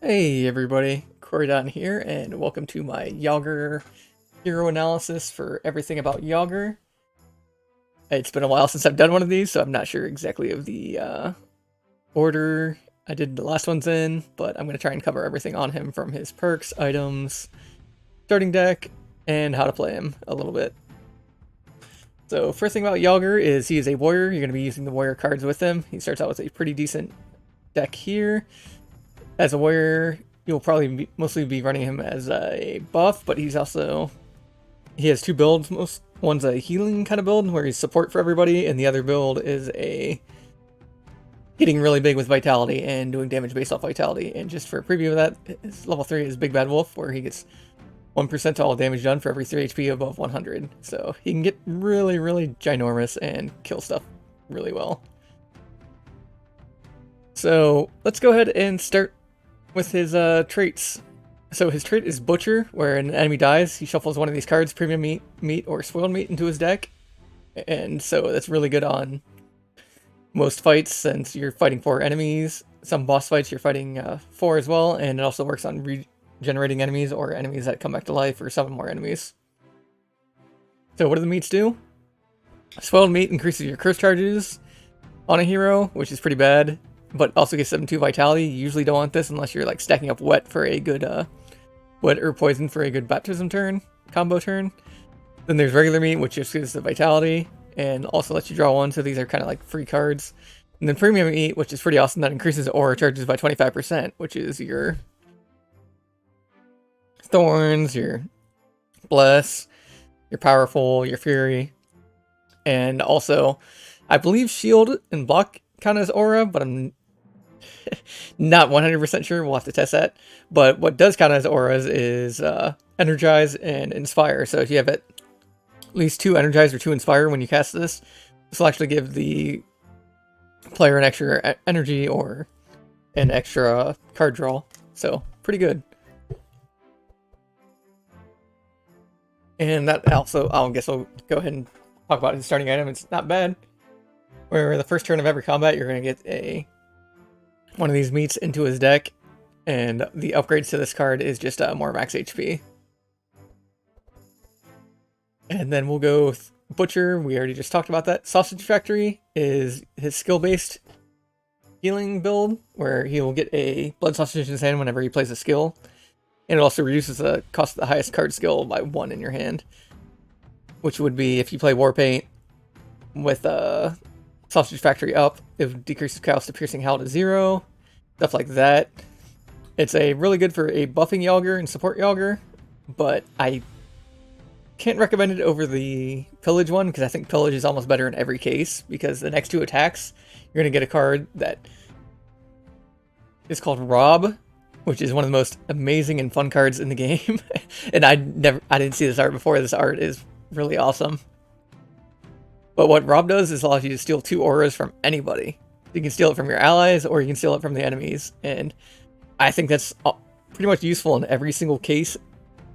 Hey everybody, Corydon here, and welcome to my Yogger hero analysis for everything about Yogger. It's been a while since I've done one of these, so I'm not sure exactly of the order I did the last ones in, but I'm going to try and cover everything on him from his perks, items, starting deck, and how to play him a little bit. So first thing about Yogger is he is a warrior. You're going to be using the warrior cards with him. He starts out with a pretty decent deck here. As a warrior, you'll probably mostly be running him as a buff, but he has two builds. One's a healing kind of build where he's support for everybody, and the other build is a hitting really big with vitality and doing damage based off vitality. And just for a preview of that, his level 3 is Big Bad Wolf, where he gets 1% to all damage done for every 3 HP above 100. So he can get really, really ginormous and kill stuff really well. So let's go ahead and start with his traits. So his trait is Butcher, where an enemy dies, he shuffles one of these cards, premium meat, or spoiled meat, into his deck. And so that's really good on most fights, since you're fighting 4 enemies. Some boss fights you're fighting 4 as well, and it also works on regenerating enemies or enemies that come back to life or summon more enemies. So what do the meats do? Spoiled meat increases your curse charges on a hero, which is pretty bad, but also gives 7-2 vitality. You usually don't want this unless you're like stacking up wet for a good wet or poison for a good baptism turn, combo turn. Then there's regular meat, which just gives the vitality and also lets you draw one, so these are kind of like free cards. And then premium meat, which is pretty awesome, that increases aura charges by 25%, which is your thorns, your bless, your powerful, your fury, and also I believe shield and block count as aura, but I'm not 100% sure. We'll have to test that. But what does count as auras is Energize and Inspire. So if you have at least 2 Energize or 2 Inspire when you cast this will actually give the player an extra energy or an extra card draw. So pretty good. And that also, I guess we'll go ahead and talk about his starting item. It's not bad. Where the first turn of every combat, you're going to get one of these meats into his deck, and the upgrades to this card is just more max HP. And then we'll go with Butcher. We already just talked about that. Sausage Factory is his skill-based healing build, where he will get a blood sausage in his hand whenever he plays a skill. And it also reduces the cost of the highest card skill by 1 in your hand, which would be if you play Warpaint with Sausage Factory up, it decreases cost of Piercing Howl to 0, stuff like that. It's really good for a buffing Yogger and support Yogger, but I can't recommend it over the Pillage one, because I think Pillage is almost better in every case, because the next 2 attacks, you're going to get a card that is called Rob, which is one of the most amazing and fun cards in the game. And I didn't see this art before. This art is really awesome. But what Rob does is allows you to steal 2 auras from anybody. You can steal it from your allies, or you can steal it from the enemies. And I think that's pretty much useful in every single case.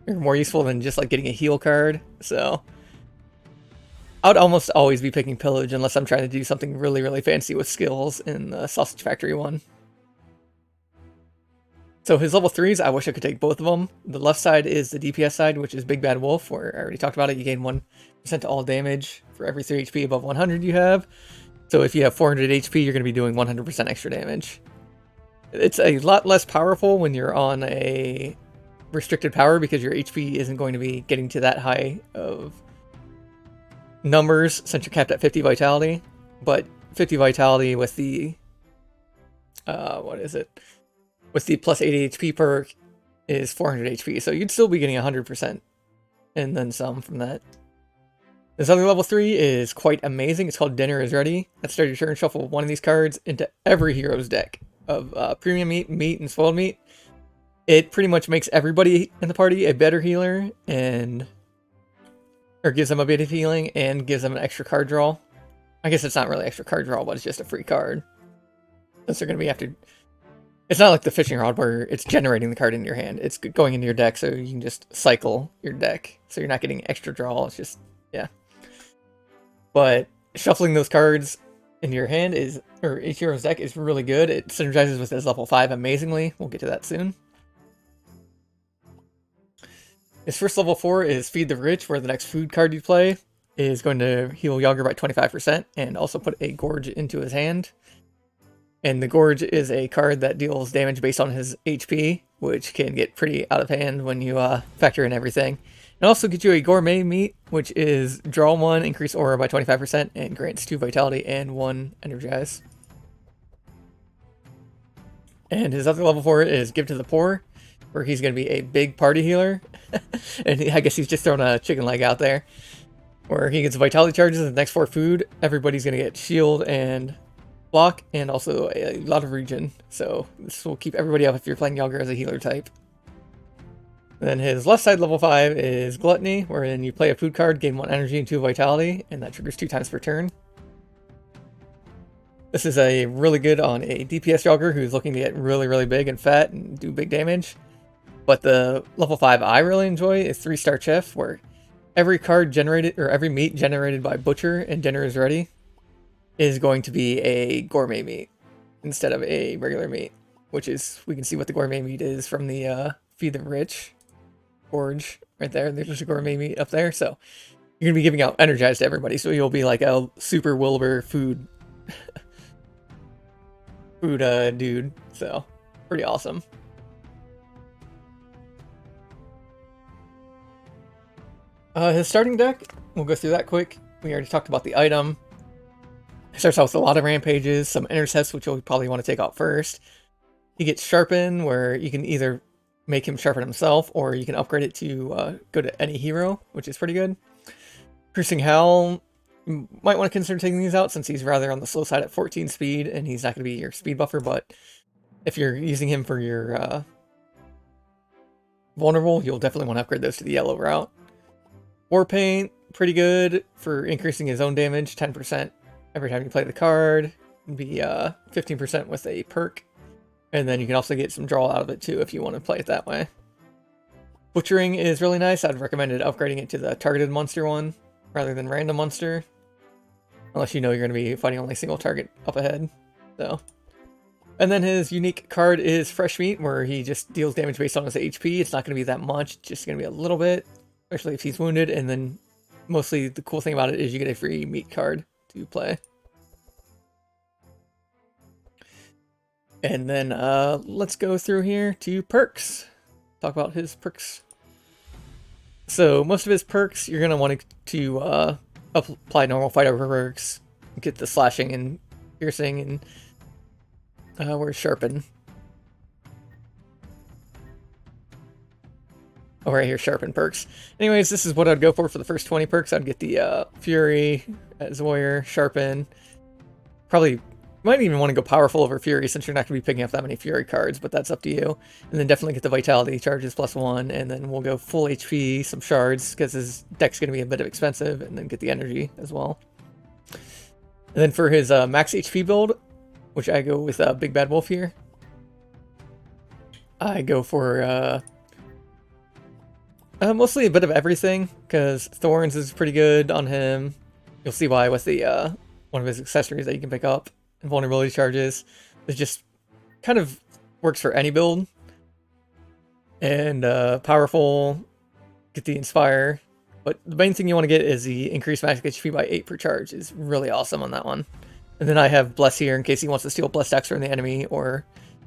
Or more useful than just like getting a heal card. So I would almost always be picking Pillage unless I'm trying to do something really, really fancy with skills in the Sausage Factory one. So his level 3s, I wish I could take both of them. The left side is the DPS side, which is Big Bad Wolf, where I already talked about it. You gain 1% to all damage for every 3 HP above 100 you have. So if you have 400 HP, you're going to be doing 100% extra damage. It's a lot less powerful when you're on a restricted power, because your HP isn't going to be getting to that high of numbers since you're capped at 50 vitality. But 50 vitality with the with the plus 80 HP perk is 400 HP, so you'd still be getting 100% and then some from that. This other level 3 is quite amazing. It's called Dinner is Ready. At start your turn, shuffle one of these cards into every hero's deck of premium meat, and spoiled meat. It pretty much makes everybody in the party a better healer, or gives them a bit of healing and gives them an extra card draw. I guess it's not really extra card draw, but it's just a free card. Since they're going to be after... It's not like the fishing rod where it's generating the card in your hand. It's going into your deck, so you can just cycle your deck. So you're not getting extra draw. It's just, yeah. But shuffling those cards in your hand is, or each hero's deck is really good. It synergizes with his level 5 amazingly. We'll get to that soon. His first level 4 is Feed the Rich, where the next food card you play is going to heal Yogger by 25% and also put a Gorge into his hand. And the Gorge is a card that deals damage based on his HP, which can get pretty out of hand when you factor in everything. It also gets you a Gourmet Meat, which is draw 1, increase aura by 25%, and grants 2 Vitality and 1 Energize. And his other level 4 is Give to the Poor, where he's going to be a big party healer. And I guess he's just throwing a chicken leg out there. Where he gets Vitality charges in the next 4 food, everybody's going to get shield and block, and also a lot of regen. So this will keep everybody up if you're playing Yogger as a healer type. Then his left side level 5 is Gluttony, wherein you play a food card, gain 1 energy and 2 vitality, and that triggers 2 times per turn. This is a really good on a DPS Yogger who's looking to get really big and fat and do big damage. But the level 5 I really enjoy is 3-star Chef, where every card generated, or every meat generated by Butcher and Dinner is Ready is going to be a Gourmet Meat instead of a regular meat, which is, we can see what the Gourmet Meat is from the Feed the Rich Gorge right there. There's a Gourmet Meat up there, so you're going to be giving out Energize to everybody, so you'll be like a super Wilbur food dude, so pretty awesome. His starting deck, we'll go through that quick. We already talked about the item. It starts out with a lot of rampages, some intercepts, which you'll probably want to take out first. He gets Sharpen, where you can either make him sharpen himself, or you can upgrade it to go to any hero, which is pretty good. Piercing Howl, you might want to consider taking these out since he's rather on the slow side at 14 speed, and he's not going to be your speed buffer, but if you're using him for your vulnerable, you'll definitely want to upgrade those to the yellow route. Warpaint, pretty good for increasing his own damage, 10% every time you play the card. It'd be 15% with a perk. And then you can also get some draw out of it too if you want to play it that way. Butchering is really nice. I'd recommend upgrading it to the targeted monster one rather than random monster. Unless you know you're going to be fighting only single target up ahead. So. And then his unique card is Fresh Meat, where he just deals damage based on his HP. It's not going to be that much, just going to be a little bit, especially if he's wounded. And then mostly the cool thing about it is you get a free meat card to play. And then let's go through here to perks. Talk about his perks. So most of his perks, you're going to want to apply normal fighter perks, get the slashing and piercing, and where's Sharpen? Oh, right here, Sharpen perks. Anyways, this is what I'd go for the first 20 perks. I'd get the Fury, Zoyer, Sharpen. Probably might even want to go powerful over Fury since you're not going to be picking up that many Fury cards, but that's up to you. And then definitely get the Vitality charges +1, and then we'll go full HP, some shards, because his deck's going to be a bit expensive, and then get the energy as well. And then for his max HP build, which I go with Big Bad Wolf here, I go for mostly a bit of everything, because Thorns is pretty good on him. You'll see why with the one of his accessories that you can pick up. And vulnerability charges. It just kind of works for any build. And powerful, get the Inspire. But the main thing you want to get is the increased max HP by 8 per charge. Is really awesome on that one. And then I have Bless here in case he wants to steal Bless Dex from the enemy or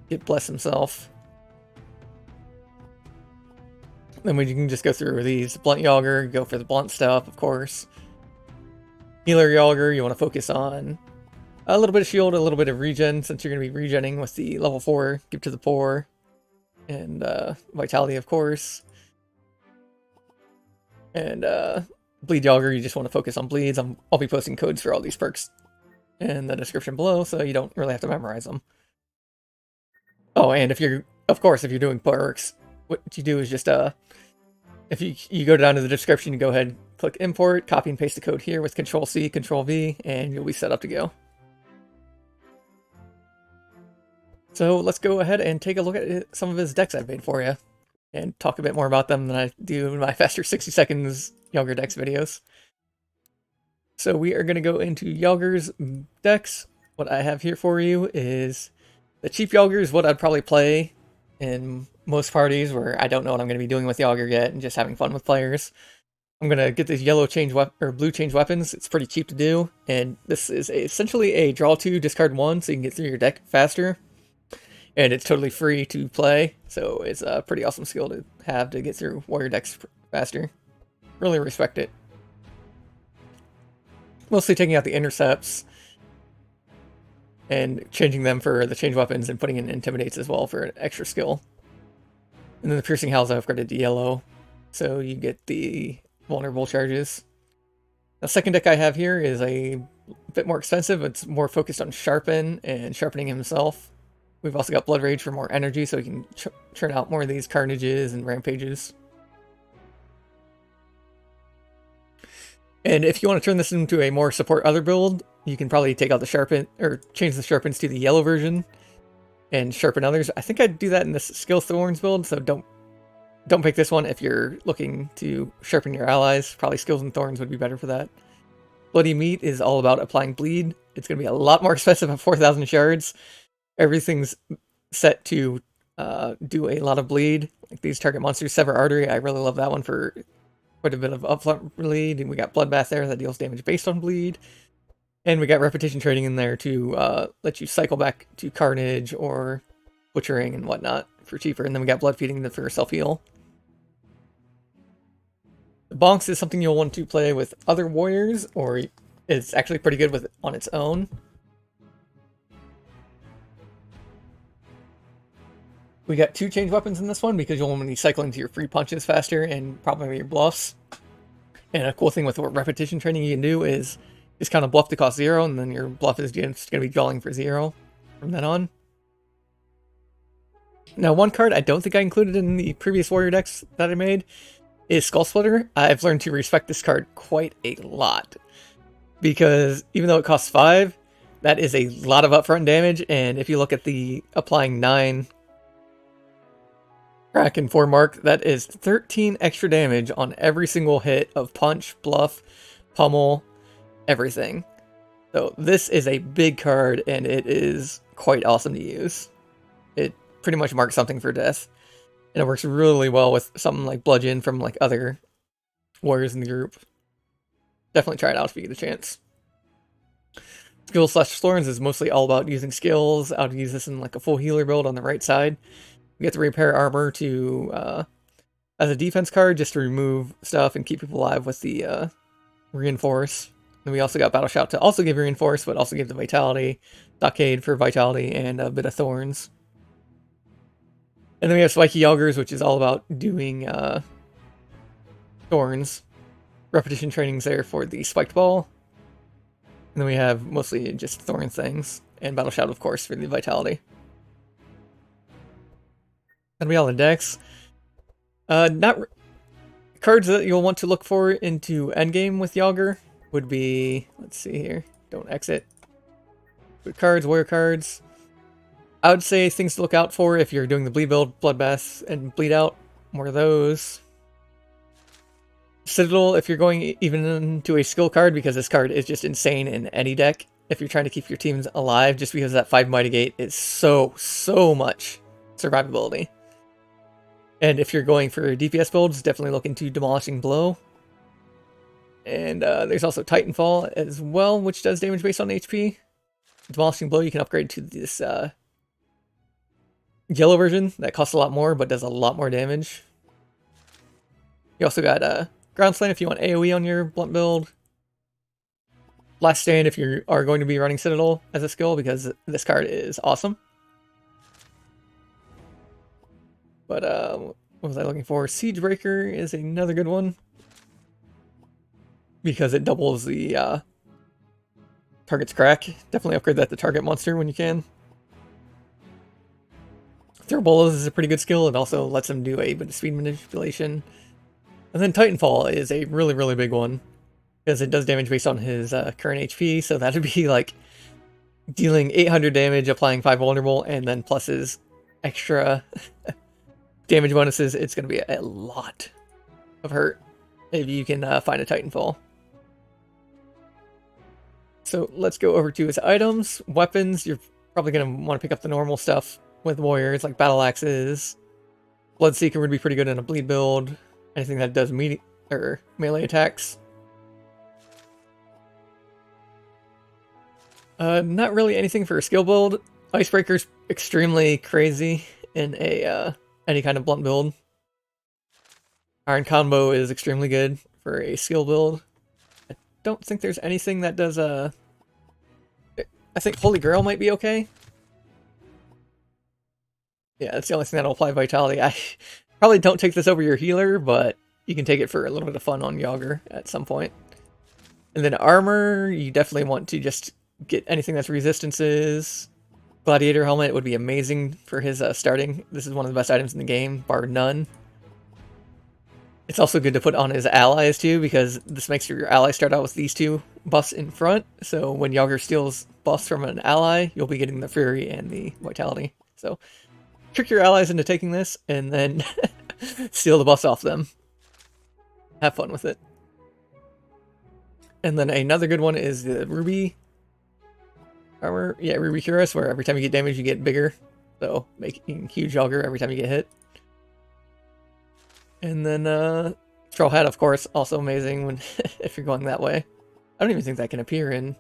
get Bless himself. Then we can just go through these. Blunt Yogger, go for the blunt stuff, of course. Healer Yogger, you want to focus on a little bit of shield, a little bit of regen, since you're going to be regenning with the level 4, Give to the Poor, and Vitality, of course. And Bleed Yogger, you just want to focus on bleeds. I'll be posting codes for all these perks in the description below, so you don't really have to memorize them. Oh, and if you're doing perks, what you do is just, if you go down to the description, you go ahead, click import, copy and paste the code here with Control-C, Control-V, and you'll be set up to go. So let's go ahead and take a look at some of his decks I've made for you, and talk a bit more about them than I do in my faster 60 seconds Yogger decks videos. So we are going to go into Yogger's decks. What I have here for you is the cheap Yogger is what I'd probably play in most parties where I don't know what I'm going to be doing with Yogger yet and just having fun with players. I'm going to get this yellow change or blue change weapons. It's pretty cheap to do, and this is essentially a draw 2, discard 1, so you can get through your deck faster. And it's totally free to play, so it's a pretty awesome skill to have to get through warrior decks faster. Really respect it. Mostly taking out the intercepts and changing them for the change weapons and putting in intimidates as well for an extra skill. And then the piercing howls I upgraded to yellow, so you get the vulnerable charges. The second deck I have here is a bit more expensive. It's more focused on sharpen and sharpening himself. We've also got Blood Rage for more energy, so we can churn out more of these carnages and rampages. And if you want to turn this into a more support other build, you can probably take out the sharpen, or change the sharpens to the yellow version and sharpen others. I think I'd do that in this skill thorns build, so don't pick this one if you're looking to sharpen your allies. Probably skills and thorns would be better for that. Bloody Meat is all about applying bleed. It's going to be a lot more expensive at 4,000 shards. Everything's set to do a lot of bleed. Like these target monsters, Sever Artery, I really love that one for quite a bit of upfront bleed. And we got Bloodbath there that deals damage based on bleed. And we got repetition trading in there to let you cycle back to Carnage or Butchering and whatnot for cheaper. And then we got Blood Feeding for self-heal. The Bonks is something you'll want to play with other warriors, or it's actually pretty good with on its own. We got 2 change weapons in this one because you'll want to be cycling to your free punches faster and probably your bluffs. And a cool thing with what repetition training you can do is just kind of bluff to cost 0, and then your bluff is just going to be drawing for 0 from then on. Now, one card I don't think I included in the previous warrior decks that I made is Skull Splitter. I've learned to respect this card quite a lot because even though it costs 5, that is a lot of upfront damage. And if you look at the applying 9 crack and 4 mark, that is 13 extra damage on every single hit of punch, bluff, pummel, everything. So this is a big card, and it is quite awesome to use. It pretty much marks something for death, and it works really well with something like Bludgeon from like other warriors in the group. Definitely try it out if you get a chance. Skills / thorns is mostly all about using skills. I would use this in like a full healer build on the right side. We get the repair armor to as a defense card just to remove stuff and keep people alive with the reinforce. And we also got Battle Shout to also give reinforce, but also give the vitality, Stockade for vitality, and a bit of thorns. And then we have Spiky Yoggers, which is all about doing thorns. Repetition training's there for the spiked ball. And then we have mostly just thorn things, and Battle Shout, of course, for the vitality. That'll be all the decks. Cards that you'll want to look for into endgame with Yogger would be, let's see here, don't exit. Good cards, warrior cards. I would say things to look out for if you're doing the bleed build, bloodbath, and bleed out. More of those. Citadel, if you're going even into a skill card, because this card is just insane in any deck. If you're trying to keep your teams alive, just because that 5 Mighty Gate is so much survivability. And if you're going for DPS builds, definitely look into Demolishing Blow. And there's also Titanfall as well, which does damage based on HP. Demolishing Blow you can upgrade to this yellow version that costs a lot more, but does a lot more damage. You also got Ground Slam if you want AoE on your blunt build. Last Stand if you are going to be running Citadel as a skill, because this card is awesome. But what was I looking for? Siegebreaker is another good one, because it doubles the target's crack. Definitely upgrade that to target monster when you can. Throw Bolas is a pretty good skill. It also lets him do a bit of speed manipulation. And then Titanfall is a really big one, because it does damage based on his current HP. So that would be like dealing 800 damage, applying 5 vulnerable, and then plus his extra damage bonuses. It's going to be a lot of hurt if you can find a Titanfall. So let's go over to his items. Weapons, you're probably going to want to pick up the normal stuff with warriors, like battle axes. Bloodseeker would be pretty good in a bleed build. Anything that does melee attacks. Not really anything for a skill build. Icebreaker's extremely crazy in a any kind of blunt build. Iron Combo is extremely good for a skill build. I don't think there's anything that does I think Holy Grail might be okay. Yeah, that's the only thing that'll apply Vitality. I probably don't take this over your healer, but you can take it for a little bit of fun on Yogger at some point. And then armor, you definitely want to just get anything that's resistances. Gladiator helmet would be amazing for his starting. This is one of the best items in the game, bar none. It's also good to put on his allies too, because this makes your allies start out with these two buffs in front. So when Yogger steals buffs from an ally, you'll be getting the Fury and the Vitality. So trick your allies into taking this, and then steal the buffs off them. Have fun with it. And then another good one is the Ruby armor. Yeah, Ruby Cuirass, where every time you get damage, you get bigger. So making huge Yogger every time you get hit. And then Straw Hat, of course, also amazing when if you're going that way. I don't even think that can appear in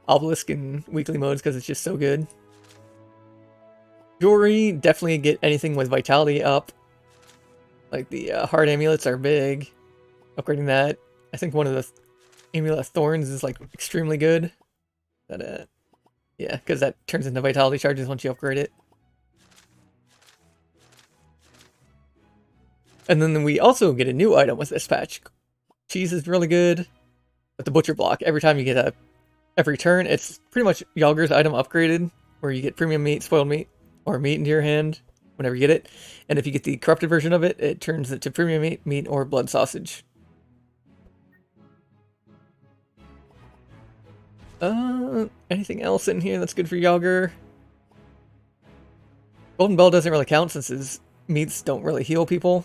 Obelisk and weekly modes because it's just so good. Jewelry, definitely get anything with Vitality up. Like the Heart Amulets are big. Upgrading that. I think one of the Amulet of Thorns is like extremely good. That yeah, because that turns into Vitality charges once you upgrade it. And then we also get a new item with this patch. Cheese is really good. With the Butcher Block, every time you get every turn, it's pretty much Yogger's item upgraded, where you get premium meat, spoiled meat, or meat into your hand whenever you get it. And if you get the corrupted version of it, it turns it to premium meat, or blood sausage. Anything else in here that's good for Yogger? Golden Bell doesn't really count since his meats don't really heal people.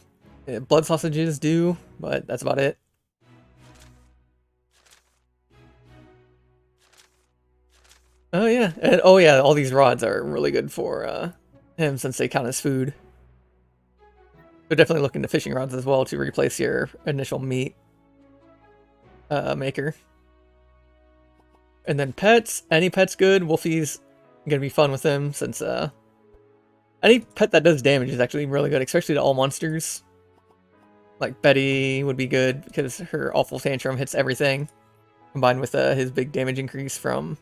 Blood sausages do, but that's about it. Oh yeah, and oh yeah, all these rods are really good for him since they count as food. So definitely look into fishing rods as well to replace your initial meat maker. And then pets, any pet's good. Wolfie's gonna be fun with him since any pet that does damage is actually really good, especially to all monsters. Like Betty would be good because her awful tantrum hits everything, combined with his big damage increase from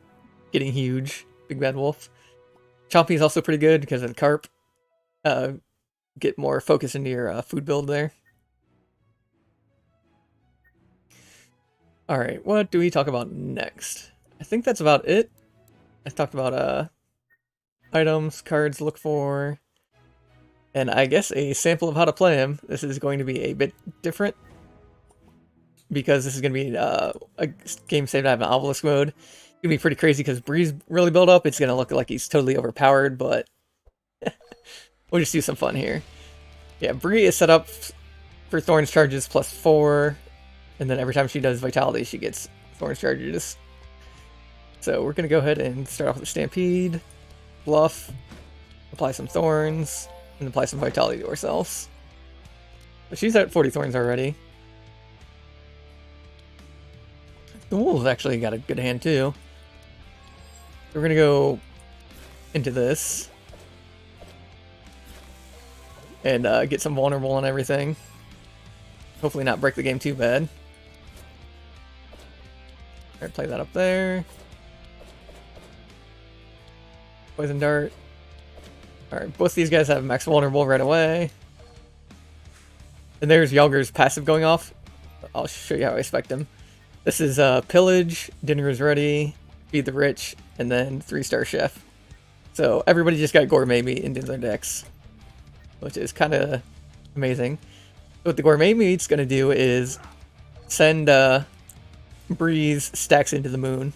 getting huge. Big Bad Wolf. Chompy's also pretty good because of the carp. Get more focus into your food build there. Alright, what do we talk about next? I think that's about it. I talked about items, cards to look for, and I guess a sample of how to play him. This is going to be a bit different because this is going to be a game saved out of an Obelisk mode. It's going to be pretty crazy because Bree's really built up. It's going to look like he's totally overpowered, but we'll just do some fun here. Yeah, Bree is set up for Thorns charges +4, and then every time she does Vitality, she gets Thorns charges. So we're going to go ahead and start off with a Stampede, Bluff, apply some Thorns, and apply some Vitality to ourselves. But she's at 40 Thorns already. The Wolves actually got a good hand too. We're going to go into this and get some vulnerable on everything. Hopefully not break the game too bad. Alright, play that up there. Poison Dart. Alright, both these guys have max vulnerable right away. And there's Yogger's passive going off. I'll show you how I expect him. This is Pillage, Dinner is Ready, Feed the Rich, and then 3-star Chef. So everybody just got gourmet meat into their decks, which is kind of amazing. What the gourmet meat's going to do is send Breeze stacks into the moon.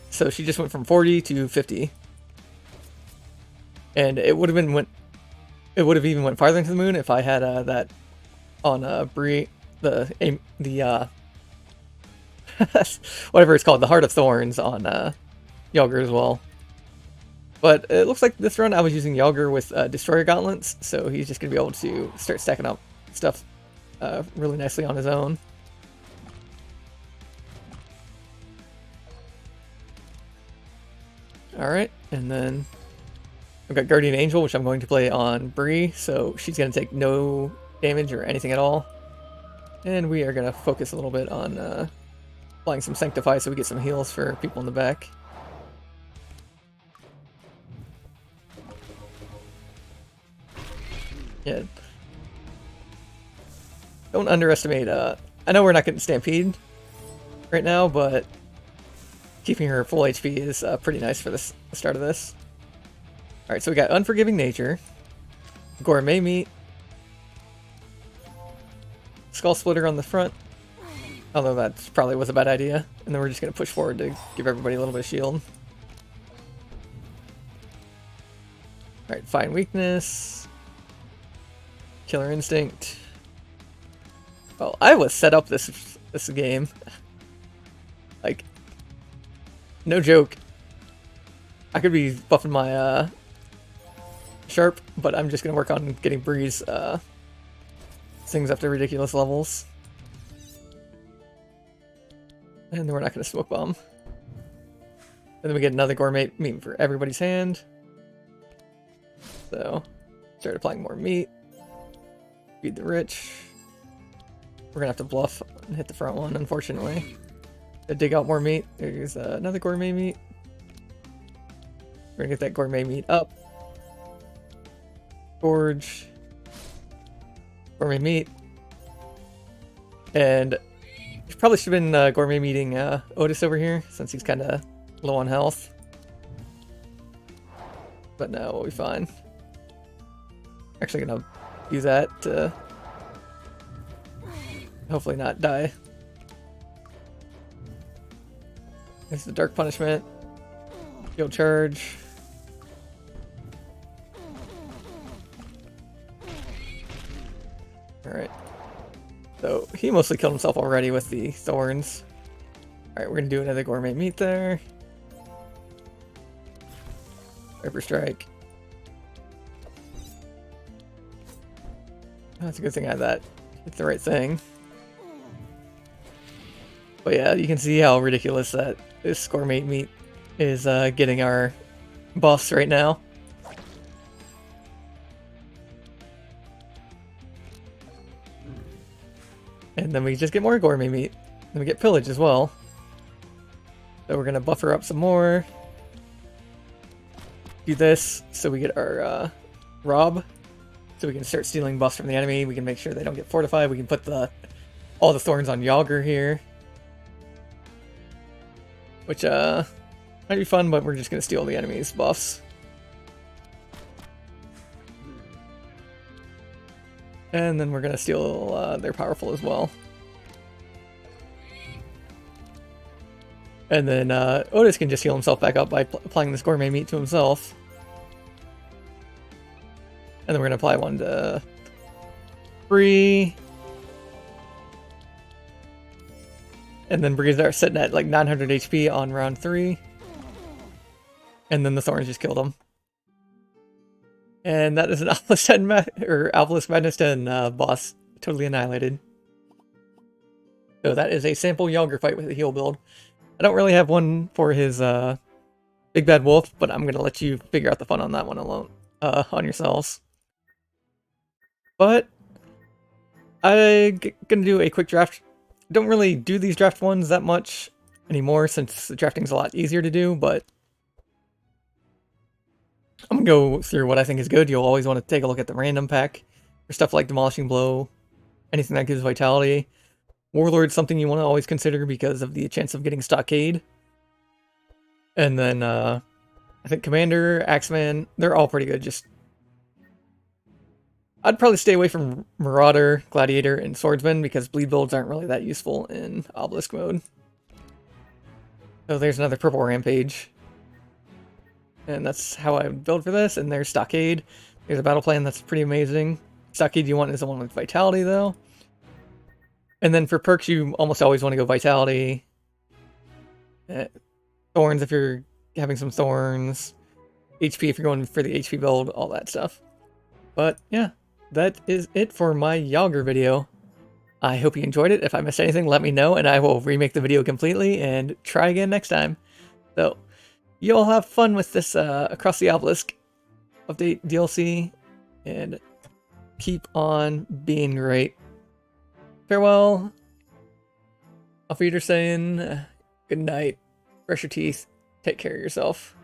So she just went from 40 to 50. And it would have even went farther into the moon if I had that on Bree, the whatever it's called, the Heart of Thorns on Yogger as well. But it looks like this run I was using Yogger with Destroyer Gauntlets, so he's just going to be able to start stacking up stuff really nicely on his own. Alright, and then I've got Guardian Angel, which I'm going to play on Bree, so she's going to take no damage or anything at all. And we are going to focus a little bit on applying some Sanctify so we get some heals for people in the back. Yeah. Don't underestimate, I know we're not getting Stampede right now, but keeping her full HP is pretty nice for the start of this. Alright, so we got Unforgiving Nature, Gourmet Meat, Skull Splitter on the front, although that probably was a bad idea, and then we're just going to push forward to give everybody a little bit of shield. Alright, Fine Weakness, Killer Instinct. Well, I was set up this game. Like, no joke. I could be buffing my Sharp, but I'm just gonna work on getting Bree's things up to ridiculous levels. And then we're not gonna Smoke Bomb. And then we get another Gourmet Meat for everybody's hand. So, start applying more meat. Feed the rich. We're gonna have to bluff and hit the front one, unfortunately. To dig out more meat. There's another Gourmet Meat. We're gonna get that Gourmet Meat up. Gorge. Gourmet Meat. And probably should have been Gourmet Meeting Otis over here, since he's kind of low on health. But no, we'll be fine. Actually gonna use that to hopefully not die. There's the Dark Punishment. Field Charge. Alright. So, he mostly killed himself already with the Thorns. Alright, we're gonna do another Gourmet Meat there. Viper Strike. That's a good thing I had that. It's the right thing. But yeah, you can see how ridiculous that this Gourmet Meat is getting our buffs right now. And then we just get more Gourmet Meat. Then we get Pillage as well. So we're gonna buffer up some more. Do this so we get our Rob. So we can start stealing buffs from the enemy. We can make sure they don't get fortified. We can put all the Thorns on Yogger here. Which might be fun, but we're just gonna steal the enemy's buffs. And then we're gonna steal their powerful as well. And then Otis can just heal himself back up by applying this Gourmet Meat to himself. And then we're gonna apply one to Bree. And then Bree's are sitting at like 900 HP on round 3. And then the Thorns just killed him. And that is an Obelisk Madness 10 boss. Totally annihilated. So that is a sample Yogger fight with a heal build. I don't really have one for his Big Bad Wolf, but I'm going to let you figure out the fun on that one alone, on yourselves. But I'm going to do a quick draft. Don't really do these draft ones that much anymore since the drafting's a lot easier to do, but I'm going to go through what I think is good. You'll always want to take a look at the random pack for stuff like Demolishing Blow, anything that gives Vitality. Warlord's something you want to always consider because of the chance of getting Stockade. And then I think Commander, Axeman, they're all pretty good. Just I'd probably stay away from Marauder, Gladiator, and Swordsman because bleed builds aren't really that useful in Obelisk mode. So there's another Purple Rampage. And that's how I would build for this. And there's Stockade. There's a battle plan that's pretty amazing. Stockade you want is the one with Vitality, though. And then for perks, you almost always want to go Vitality. Thorns if you're having some thorns, HP if you're going for the HP build, all that stuff. But yeah, that is it for my Yogger video. I hope you enjoyed it. If I missed anything, let me know, and I will remake the video completely and try again next time. So, you all have fun with this Across the Obelisk update DLC, and keep on being great. Farewell. Auf Wiedersehen. Good night. Brush your teeth. Take care of yourself.